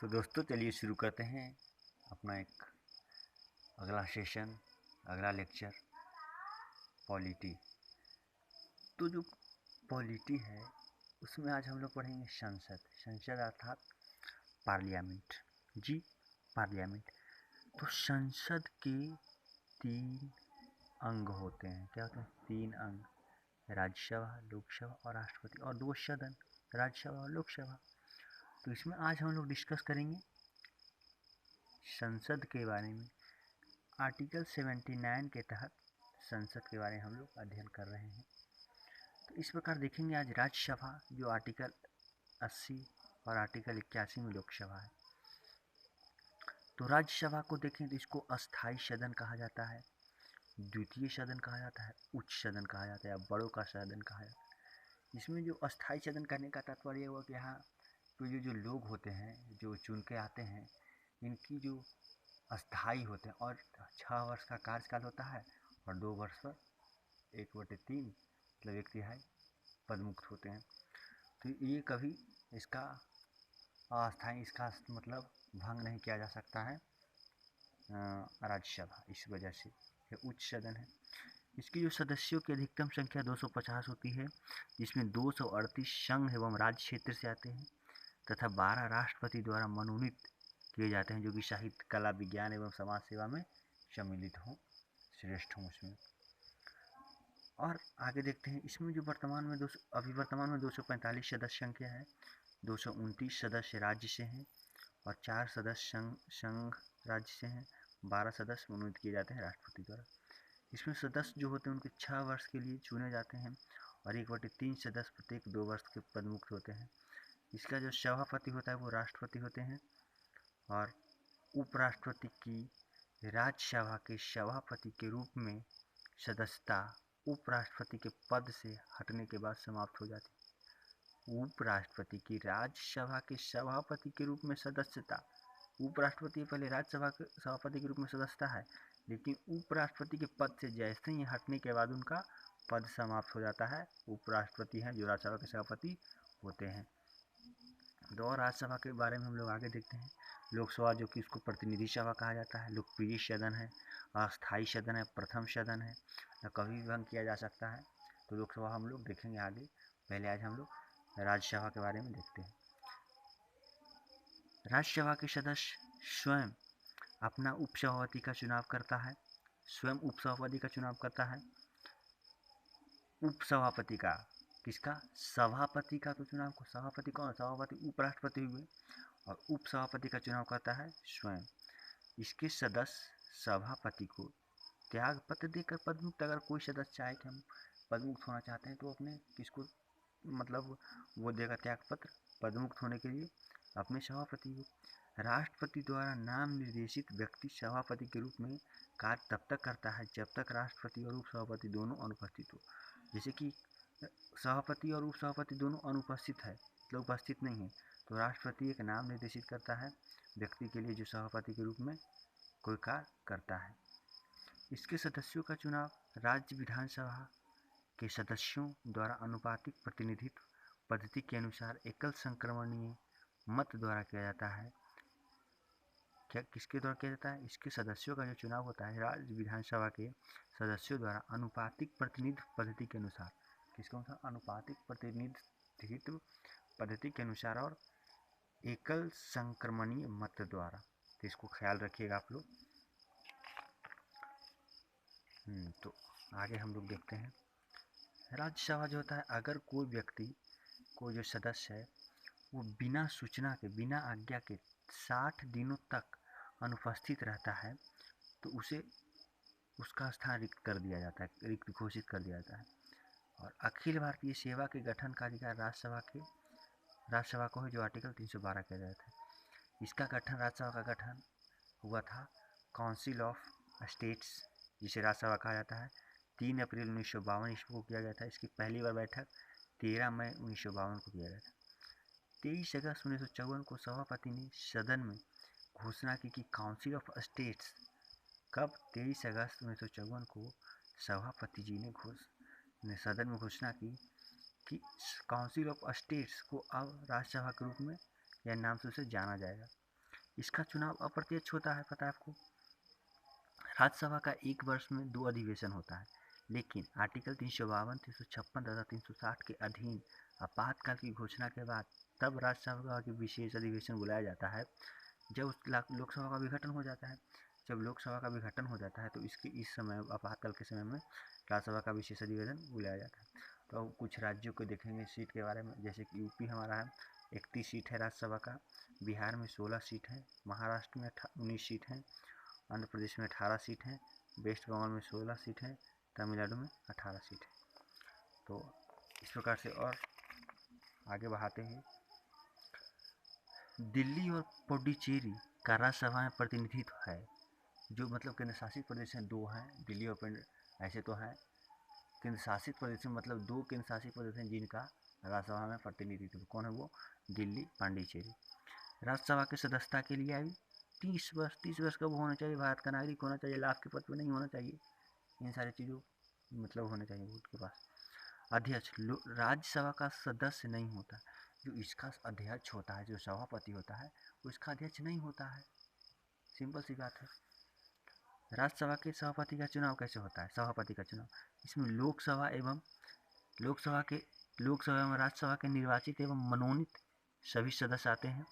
तो दोस्तों चलिए शुरू करते हैं अपना एक अगला सेशन, अगला लेक्चर पॉलिटी। तो जो पॉलिटी है उसमें आज हम लोग पढ़ेंगे संसद अर्थात पार्लियामेंट। जी पार्लियामेंट। तो संसद के 3 अंग होते हैं। क्या होते हैं? 3 अंग, राज्यसभा, लोकसभा और राष्ट्रपति, और 2 सदन, राज्यसभा और लोकसभा। तो इसमें आज हम लोग डिस्कस करेंगे संसद के बारे में। आर्टिकल 79 के तहत संसद के बारे में हम लोग अध्ययन कर रहे हैं। तो इस प्रकार देखेंगे आज राज्यसभा जो आर्टिकल 80 और आर्टिकल 81 में लोकसभा है। तो राज्यसभा को देखें तो इसको अस्थाई सदन कहा जाता है, द्वितीय सदन कहा जाता है, उच्च सदन कहा जाता है या बड़ों का सदन कहा जाता है। इसमें जो अस्थाई सदन कहने का तात्पर्य हुआ कि यहाँ तो ये जो लोग होते हैं जो चुन के आते हैं इनकी जो अस्थाई होते हैं और 6 वर्ष का कार्यकाल होता है और 2 वर्ष पर 1/3 मतलब 1/3 पदमुक्त होते हैं। तो ये कभी इसका अस्थाई इसका मतलब भंग नहीं किया जा सकता है राज्यसभा। इस वजह से ये उच्च सदन है। इसकी जो सदस्यों की अधिकतम संख्या 250 होती है, जिसमें 238 संघ एवं राज्य क्षेत्र से आते हैं तथा 12 राष्ट्रपति द्वारा मनोनीत किए जाते हैं जो कि साहित्य, कला, विज्ञान एवं समाज सेवा में सम्मिलित हों, श्रेष्ठ हों उसमें। और आगे देखते हैं इसमें जो वर्तमान में 245 सदस्य संख्या है, 229 सदस्य राज्य से हैं और 4 सदस्य संघ राज्य से हैं, 12 सदस्य मनोनीत किए जाते हैं राष्ट्रपति द्वारा। इसमें सदस्य जो होते हैं उनके 6 वर्ष के लिए चुने जाते हैं और 1/3 सदस्य प्रत्येक 2 वर्ष के पदमुक्त होते हैं। इसका जो सभापति होता है वो राष्ट्रपति होते हैं और उपराष्ट्रपति की राज्यसभा के सभापति के रूप में सदस्यता उपराष्ट्रपति के पद से हटने के बाद समाप्त हो जाती है। उपराष्ट्रपति की राज्यसभा के सभापति के रूप में सदस्यता, उपराष्ट्रपति पहले राज्यसभा के सभापति के रूप में सदस्यता है, लेकिन उपराष्ट्रपति के पद से जैसे ही हटने के बाद उनका पद समाप्त हो जाता है। उपराष्ट्रपति हैं जो राज्यसभा के सभापति होते हैं। तो राज्यसभा के बारे में हम लोग आगे देखते हैं। लोकसभा जो कि इसको प्रतिनिधि सभा कहा जाता है, लोकप्रिय सदन है, अस्थाई सदन है, प्रथम सदन है, न कभी भी भंग किया जा सकता है। तो लोकसभा हम लोग देखेंगे आगे। पहले आज हम लोग राज्यसभा के बारे में देखते हैं। राज्यसभा के सदस्य स्वयं अपना उपसभापति का चुनाव करता है, स्वयं उपसभापति का चुनाव करता है। उपसभापति का किसका? सभापति का तो चुनाव को, सभापति कौन? सभापति उपराष्ट्रपति हुए और उपसभापति का चुनाव करता है स्वयं। इसके सदस्य सभापति को त्याग पत्र देकर पदमुक्त, अगर कोई सदस्य चाहे कि हम पदमुक्त होना चाहते हैं तो अपने किसको मतलब वो देगा त्याग पत्र पदमुक्त होने के लिए अपने सभापति को। राष्ट्रपति द्वारा नाम निर्देशित व्यक्ति सभापति के रूप में कार्य तब तक करता है जब तक राष्ट्रपति और उपसभापति दोनों अनुपस्थित हो। जैसे कि सभापति और उपसभापति दोनों अनुपस्थित है, मतलब उपस्थित नहीं है, तो राष्ट्रपति एक नाम निर्देशित करता है व्यक्ति के लिए जो सभापति के रूप में कोई कार्य करता है। इसके सदस्यों का चुनाव राज्य विधानसभा के सदस्यों द्वारा अनुपातिक प्रतिनिधित्व पद्धति के अनुसार एकल संक्रमणीय मत द्वारा किया जाता है। क्या किसके द्वारा किया जाता है? इसके सदस्यों का जो चुनाव होता है राज्य विधानसभा के सदस्यों द्वारा अनुपातिक प्रतिनिधित्व पद्धति के अनुसार। किसके अनुसार? अनुपातिक प्रतिनिधित्व पद्धति के अनुसार और एकल संक्रमणीय मत द्वारा। तो इसको ख्याल रखिएगा आप लोग। तो आगे हम लोग देखते हैं राज्यसभा जो होता है, अगर कोई व्यक्ति, कोई जो सदस्य है वो बिना सूचना के, बिना आज्ञा के 60 दिनों तक अनुपस्थित रहता है तो उसे उसका स्थान रिक्त कर दिया जाता है, रिक्त घोषित कर दिया जाता है। और अखिल भारतीय सेवा के गठन का अधिकार राज्यसभा को है, जो आर्टिकल 312 किया जाता है। इसका गठन, राज्यसभा का गठन हुआ था काउंसिल ऑफ स्टेट्स, जिसे राज्यसभा कहा जाता है, 3 अप्रैल 1952 ईस्वी को किया गया था। इसकी पहली बार बैठक 13 मई 1952 को किया गया था। 23 अगस्त 1954 को सभापति ने सदन में घोषणा की कि काउंसिल ऑफ स्टेट्स, कब? 23 अगस्त 1954 को सभापति जी ने सदन में घोषणा की कि काउंसिल ऑफ स्टेट्स को अब राज्यसभा के रूप में या नाम से उसे जाना जाएगा। इसका चुनाव अप्रत्यक्ष होता है, पता है आपको। राज्यसभा का एक वर्ष में 2 अधिवेशन होता है, लेकिन आर्टिकल 352, 356 तथा 360 के अधीन आपातकाल की घोषणा के बाद तब राज्यसभा की विशेष अधिवेशन बुलाया जाता है जब लोकसभा का विघटन हो जाता है। जब लोकसभा का विघटन हो जाता है तो इस समय आपातकाल के समय में राज्यसभा का विशेष अधिवेशन बुलाया जाता है। तो अब कुछ राज्यों को देखेंगे सीट के बारे में, जैसे कि यूपी हमारा है 31 सीट है राज्यसभा का, बिहार में 16 सीट है, महाराष्ट्र में 19 सीट है, आंध्र प्रदेश में 18 सीट है, वेस्ट बंगाल में 16 सीट है, तमिलनाडु में 18 सीट है। तो इस प्रकार से और आगे बढ़ाते हैं। दिल्ली और पुडुचेरी का राज्यसभा में प्रतिनिधित्व है, जो मतलब केंद्र शासित प्रदेश हैं 2 हैं, दिल्ली और ऐसे तो हैं केंद्र शासित प्रदेश में, मतलब 2 केंद्र शासित प्रदेश हैं जिनका राज्यसभा में प्रतिनिधित्व। कौन है वो? दिल्ली, पांडिचेरी। राज्यसभा की सदस्यता के लिए आयु 30 वर्ष का वो होना चाहिए, भारत का नागरिक होना चाहिए, लाभ के पद पर नहीं होना चाहिए, इन सारी चीज़ों मतलब होने चाहिए वोट के पास। अध्यक्ष राज्यसभा का सदस्य नहीं होता, जो इसका अध्यक्ष होता है, जो सभापति होता है, उसका अध्यक्ष नहीं होता है। सिंपल सी बात है। राज्यसभा के सभापति का चुनाव कैसे होता है? सभापति का चुनाव, इसमें लोकसभा एवं राज्यसभा के निर्वाचित एवं मनोनीत सभी सदस्य आते हैं।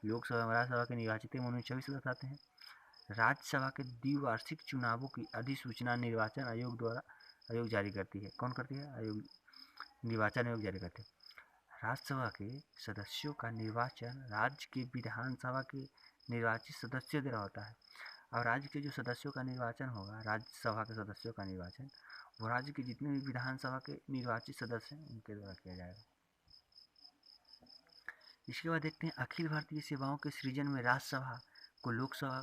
लोकसभा एवं राज्यसभा के निर्वाचित एवं मनोनीत सभी सदस्य आते हैं। राज्यसभा के द्विवार्षिक चुनावों की अधिसूचना निर्वाचन आयोग जारी करती है। कौन करती है? आयोग, निर्वाचन आयोग जारी करते हैं। राज्यसभा के सदस्यों का निर्वाचन राज्य के विधानसभा के निर्वाचित सदस्यों द्वारा होता है। और राज्य के जो सदस्यों का निर्वाचन होगा, राज्यसभा के सदस्यों का निर्वाचन, वो राज्य के जितने भी विधानसभा के निर्वाचित सदस्य हैं उनके द्वारा किया जाएगा। इसके बाद देखते हैं अखिल भारतीय सेवाओं के सृजन में राज्यसभा को लोकसभा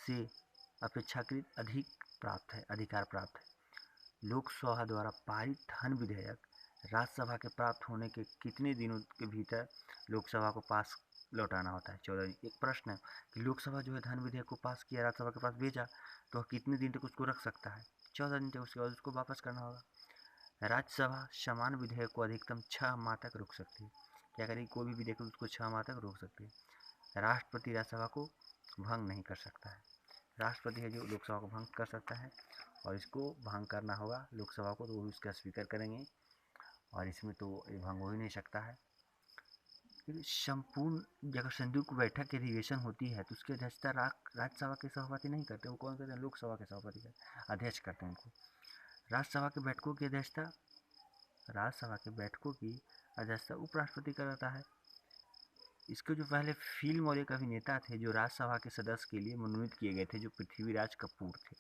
से अपेक्षाकृत अधिकार प्राप्त है। लोकसभा द्वारा पारित धन विधेयक राज्यसभा के प्राप्त होने के कितने दिनों के भीतर लोकसभा को पास लौटाना होता है? 14 दिन। एक प्रश्न है कि लोकसभा जो है धन विधेयक को पास किया, राज्यसभा के पास भेजा, तो कितने दिन तक उसको रख सकता है? 14 दिन तक, उसके बाद उसको वापस करना होगा। राज्यसभा समान विधेयक को अधिकतम 6 माह तक रोक सकती है। क्या करेगी? कोई भी विधेयक उसको 6 माह तक रोक सकती है। राष्ट्रपति राज्यसभा को भंग नहीं कर सकता है। राष्ट्रपति है जो लोकसभा को भंग कर सकता है, और इसको भंग करना होगा लोकसभा को, तो वो उसका स्वीकार करेंगे, और इसमें तो ये भंग हो ही नहीं सकता है। संपूर्ण जब संयुक्त बैठक की अधिवेशन होती है तो उसकी अध्यक्षता राज्यसभा के सभापति नहीं करते, वो कौन करते हैं? लोकसभा के सभापति अध्यक्ष करते हैं उनको। राज्यसभा के बैठकों की अध्यक्षता उपराष्ट्रपति करता है। इसके जो पहले फिल्म और एक अभिनेता थे जो राज्यसभा के सदस्य के लिए मनोनीत किए गए थे, जो पृथ्वीराज कपूर थे।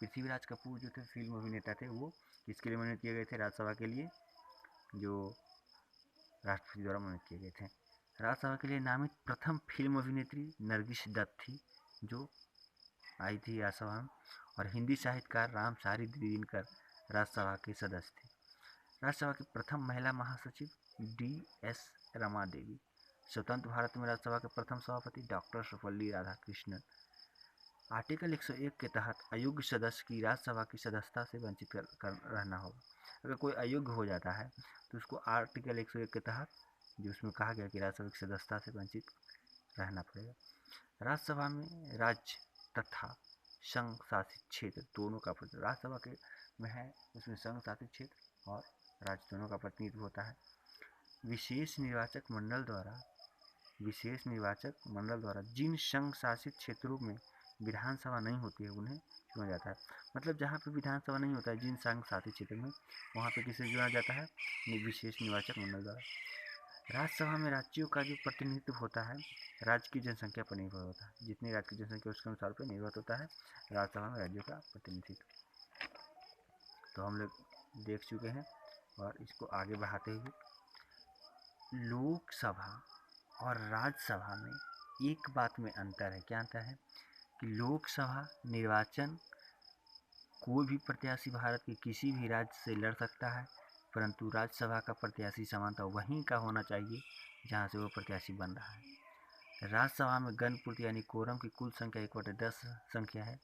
पृथ्वीराज कपूर जो थे फिल्म अभिनेता थे, वो किसके लिए मनोनीत किए गए थे? राज्यसभा के लिए, जो राष्ट्रपति द्वारा मनोनीत किए गए थे। राज्यसभा के लिए नामित प्रथम फिल्म अभिनेत्री नरगिस दत्त थी, जो आई थी राज्यसभा में। और हिंदी साहित्यकार रामसारी दिनकर राज्यसभा के सदस्य थे। राज्यसभा की प्रथम महिला महासचिव DS रमा देवी। स्वतंत्र भारत में राज्यसभा के प्रथम सभापति डॉक्टर सर्वपल्ली राधाकृष्णन। आर्टिकल 101 के तहत अयोग्य सदस्य की राज्यसभा की सदस्यता से वंचित रहना होगा। अगर कोई अयोग्य हो जाता है तो उसको आर्टिकल 101 के तहत, जो उसमें कहा गया कि राज्यसभा की सदस्यता से वंचित रहना पड़ेगा। राज्यसभा में राज्य तथा संघ शासित क्षेत्र दोनों का प्रतिनिधित्व राज्यसभा के में है, उसमें संघ शासित क्षेत्र और राज्य दोनों का प्रतिनिधित्व होता है। विशेष निर्वाचक मंडल द्वारा जिन संघ शासित क्षेत्रों में विधानसभा नहीं होती है उन्हें चुना जाता है। मतलब जहाँ पे विधानसभा नहीं होता है, जिन संघ शासित क्षेत्र में, वहाँ पे किसे चुना जाता है? विशेष निर्वाचक मंडल द्वारा। राज्यसभा में राज्यों का जो प्रतिनिधित्व होता है राज्य की जनसंख्या पर निर्भर होता है। जितनी राज्य की जनसंख्या उसके अनुसार पर निर्भर होता है राज्यसभा में राज्यों का प्रतिनिधित्व। तो हम लोग देख चुके हैं, और इसको आगे बढ़ाते हुए, लोकसभा और राज्यसभा में एक बात में अंतर है। क्या अंतर है? कि लोकसभा निर्वाचन कोई भी प्रत्याशी भारत के किसी भी राज्य से लड़ सकता है, परंतु राज्यसभा का प्रत्याशी सामान्यतः वहीं का होना चाहिए जहां से वो प्रत्याशी बन रहा है। राज्यसभा में गणपूर्ति यानी कोरम की कुल संख्या 1/10 संख्या है।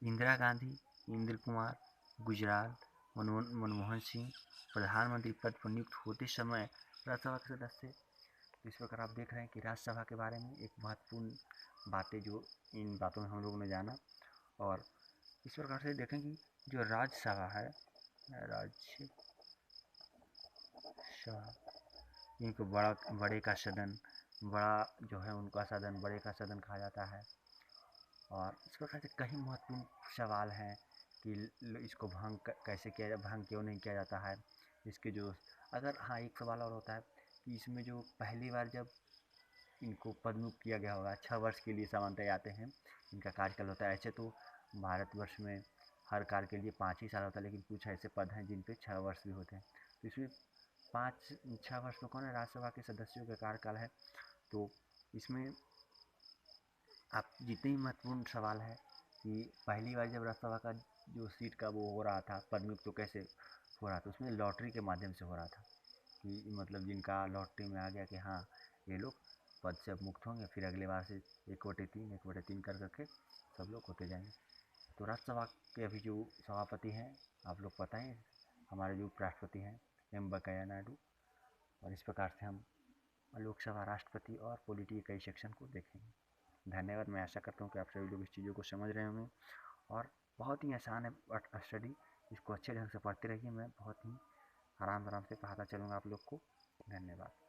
इंदिरा गांधी, इंद्र कुमार, गुजराल, मनमोहन सिंह प्रधानमंत्री पद पर नियुक्त होते समय राज्यसभा के सदस्य। इस प्रकार आप देख रहे हैं कि राज्यसभा के बारे में एक महत्वपूर्ण बातें जो इन बातों में हम लोगों ने जाना। और इस प्रकार से देखें कि जो राज्यसभा है, राज्यसभा, इनको बड़े का सदन, बड़ा जो है उनका सदन, बड़े का सदन कहा जाता है। और इस प्रकार से कई महत्वपूर्ण सवाल हैं कि इसको भंग कैसे किया जाए, भंग क्यों नहीं किया जाता है, इसके जो अगर हाँ एक सवाल और होता है कि इसमें जो पहली बार जब इनको पदमुक्त किया गया होगा 6 वर्ष के लिए सामान्यतः आते हैं, इनका कार्यकाल होता है। ऐसे तो भारतवर्ष में हर कार्य के लिए 5 ही साल होता है, लेकिन कुछ ऐसे पद हैं जिन पे 6 वर्ष भी होते हैं। तो इसमें 6 वर्ष में कौन है, राज्यसभा के सदस्यों का कार्यकाल है। तो इसमें आप जितने ही महत्वपूर्ण सवाल है कि पहली बार जब राज्यसभा का जो सीट का वो हो रहा था पदमुक्त, तो कैसे हो रहा था, उसमें लॉटरी के माध्यम से हो रहा था कि मतलब जिनका लॉटरी में आ गया कि हाँ ये लोग पद से अब मुक्त होंगे, फिर अगले बार से 1/3 कर करके सब लोग होते जाएंगे। तो राज्यसभा के अभी जो सभापति हैं आप लोग पता है, हमारे जो उपराष्ट्रपति हैं एम वेंकैया नायडू। और इस प्रकार से हम लोकसभा, राष्ट्रपति और पॉलिटी के कई सेक्शन को देखेंगे। धन्यवाद। मैं आशा करता हूँ कि आप सभी लोग इस चीज़ों को समझ रहे होंगे और बहुत ही आसान है स्टडी, इसको अच्छे ढंग से पढ़ते रहिए। मैं बहुत ही आराम आराम से पढ़ाता चलूँगा आप लोग को। धन्यवाद।